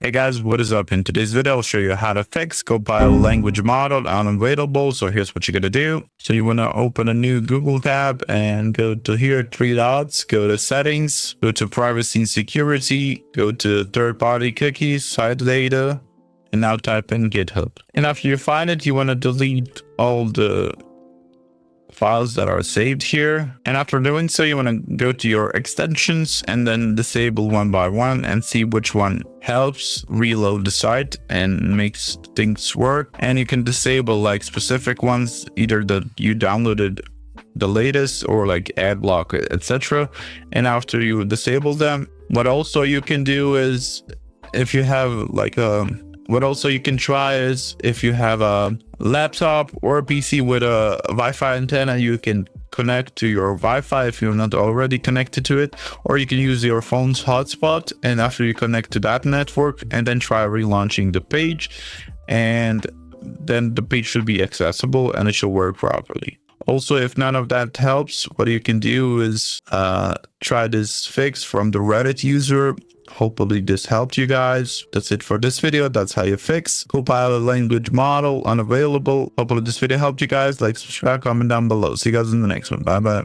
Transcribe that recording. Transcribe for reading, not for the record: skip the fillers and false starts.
Hey guys, what is up? In today's video, I'll show you how to fix Copilot language model unavailable. So here's what you're going to do. So you want to open a new Google tab and go to here, three dots, go to settings, go to privacy and security, go to third-party cookies, site data, and now type in GitHub. And after you find it, you want to delete all the files that are saved here. And after doing so, you want to go to your extensions and then disable one by one and see which one helps reload the site and makes things work. And you can disable like specific ones, either that you downloaded the latest or like ad block, etc. And after you disable them, what also you can do is if you have like what also you can try is if you have a laptop or a PC with a Wi-Fi antenna, you can connect to your Wi-Fi if you're not already connected to it, or you can use your phone's hotspot. And after you connect to that network and then try relaunching the page, and then the page should be accessible and it should work properly. Also, if none of that helps, what you can do is try this fix from the Reddit user. Hopefully this helped you guys. That's it for this video. That's how you fix Copilot language model unavailable. Hopefully this video helped you guys. Like, subscribe, comment down below. See you guys in the next one. Bye bye.